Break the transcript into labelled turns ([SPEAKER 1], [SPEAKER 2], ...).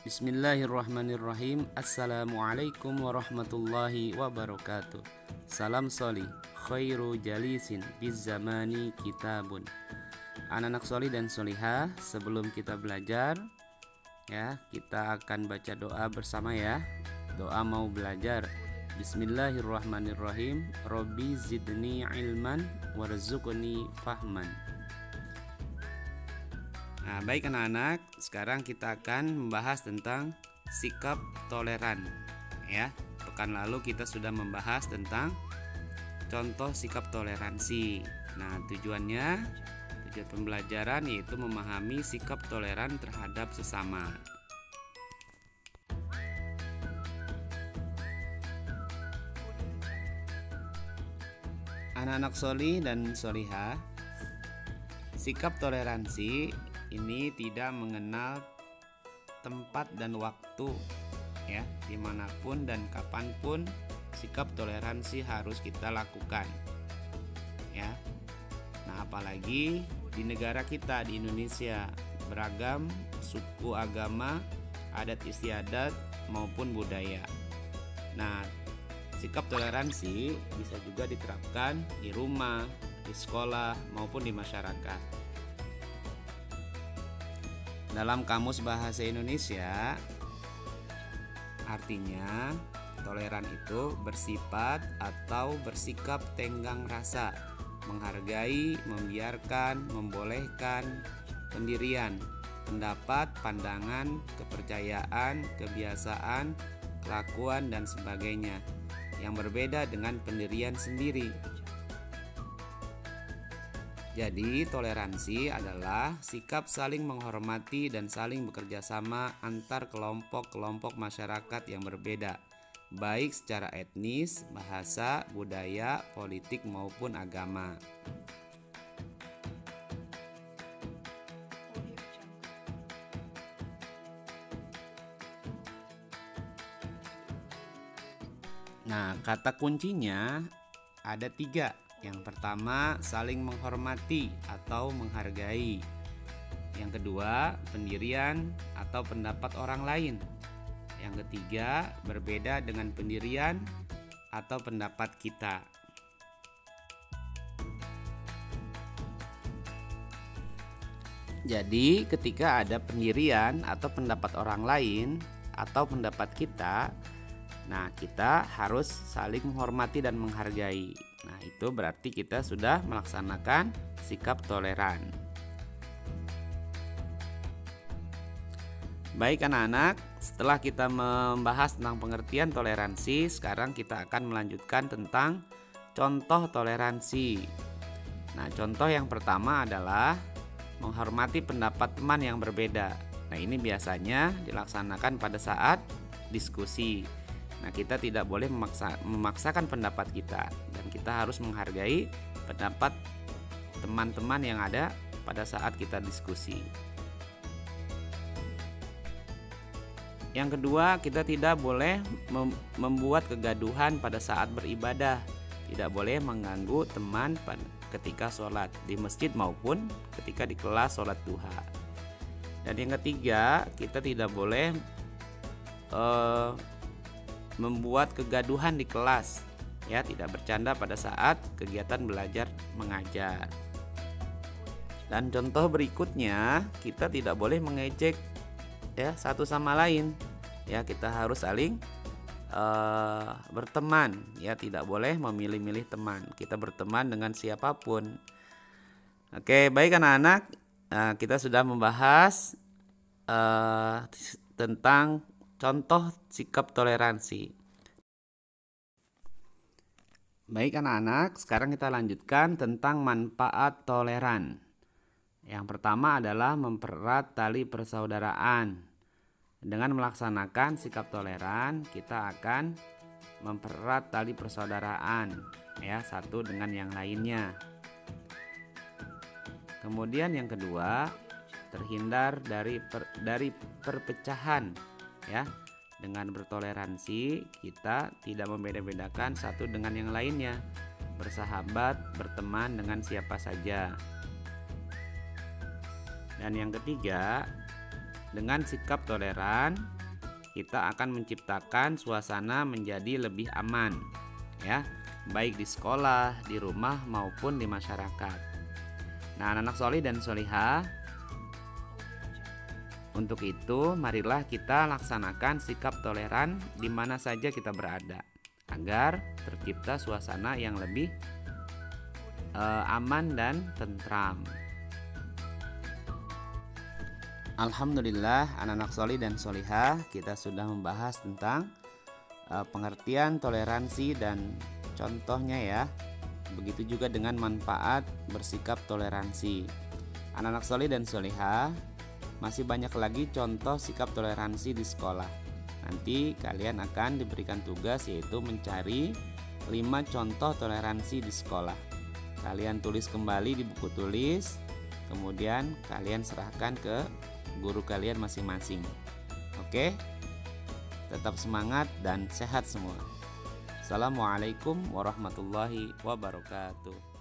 [SPEAKER 1] Bismillahirrahmanirrahim. Assalamualaikum warahmatullahi wabarakatuh. Salam soli, khairu jalisin biz zamani kitabun. Anak-anak soli dan solihah, sebelum kita belajar ya, kita akan baca doa bersama ya. Doa mau belajar. Bismillahirrahmanirrahim. Robbi zidni ilman warzuqni fahman. Nah, baik anak-anak, sekarang kita akan membahas tentang sikap toleran ya. Pekan lalu kita sudah membahas tentang contoh sikap toleransi. Nah, tujuan pembelajaran yaitu memahami sikap toleran terhadap sesama. Anak-anak soli dan solihah, sikap toleransi ini tidak mengenal tempat dan waktu ya, dimanapun dan kapanpun sikap toleransi harus kita lakukan ya. Nah, apalagi di negara kita di Indonesia, beragam suku, agama, adat istiadat maupun budaya. Nah, sikap toleransi bisa juga diterapkan di rumah, di sekolah maupun di masyarakat. Dalam Kamus Bahasa Indonesia, artinya toleran itu bersifat atau bersikap tenggang rasa, menghargai, membiarkan, membolehkan pendirian, pendapat, pandangan, kepercayaan, kebiasaan, kelakuan, dan sebagainya yang berbeda dengan pendirian sendiri. Jadi, toleransi adalah sikap saling menghormati dan saling bekerja sama antar kelompok-kelompok masyarakat yang berbeda, baik secara etnis, bahasa, budaya, politik maupun agama. Nah, kata kuncinya ada 3. Yang pertama, saling menghormati atau menghargai. Yang kedua, pendirian atau pendapat orang lain. Yang ketiga, berbeda dengan pendirian atau pendapat kita. Jadi, ketika ada pendirian atau pendapat orang lain atau pendapat kita, nah, kita harus saling menghormati dan menghargai. Nah, itu berarti kita sudah melaksanakan sikap toleran. Baik anak-anak, setelah kita membahas tentang pengertian toleransi, sekarang kita akan melanjutkan tentang contoh toleransi. Nah, contoh yang pertama adalah menghormati pendapat teman yang berbeda. Nah, ini biasanya dilaksanakan pada saat diskusi. Nah, kita tidak boleh memaksakan pendapat kita, dan kita harus menghargai pendapat teman-teman yang ada pada saat kita diskusi. Yang kedua, kita tidak boleh membuat kegaduhan pada saat beribadah. Tidak boleh mengganggu teman ketika sholat di masjid maupun ketika di kelas sholat duha. Dan yang ketiga, kita tidak boleh membuat kegaduhan di kelas ya, tidak bercanda pada saat kegiatan belajar mengajar. Dan contoh berikutnya, kita tidak boleh mengejek ya satu sama lain ya, kita harus saling berteman ya, tidak boleh memilih-milih teman, kita berteman dengan siapapun. Oke, baik anak-anak, kita sudah membahas tentang contoh sikap toleransi. Baik anak-anak, sekarang kita lanjutkan tentang manfaat toleran. Yang pertama adalah mempererat tali persaudaraan. Dengan melaksanakan sikap toleran, kita akan mempererat tali persaudaraan ya, satu dengan yang lainnya. Kemudian yang kedua, terhindar dari perpecahan ya. Dengan bertoleransi, kita tidak membeda-bedakan satu dengan yang lainnya, bersahabat, berteman dengan siapa saja. Dan yang ketiga, Dengan sikap toleran, kita akan menciptakan suasana menjadi lebih aman, ya, baik di sekolah, di rumah maupun di masyarakat. Nah, anak-anak solih dan solihah, untuk itu marilah kita laksanakan sikap toleran di mana saja kita berada, agar tercipta suasana yang lebih aman dan tentram. Alhamdulillah, anak-anak solih dan solihah, kita sudah membahas tentang pengertian toleransi dan contohnya ya. Begitu juga dengan manfaat bersikap toleransi. Anak-anak solih dan solihah, masih banyak lagi contoh sikap toleransi di sekolah. Nanti kalian akan diberikan tugas, yaitu mencari 5 contoh toleransi di sekolah. Kalian tulis kembali di buku tulis, kemudian kalian serahkan ke guru kalian masing-masing. Oke? Tetap semangat dan sehat semua. Assalamualaikum warahmatullahi wabarakatuh.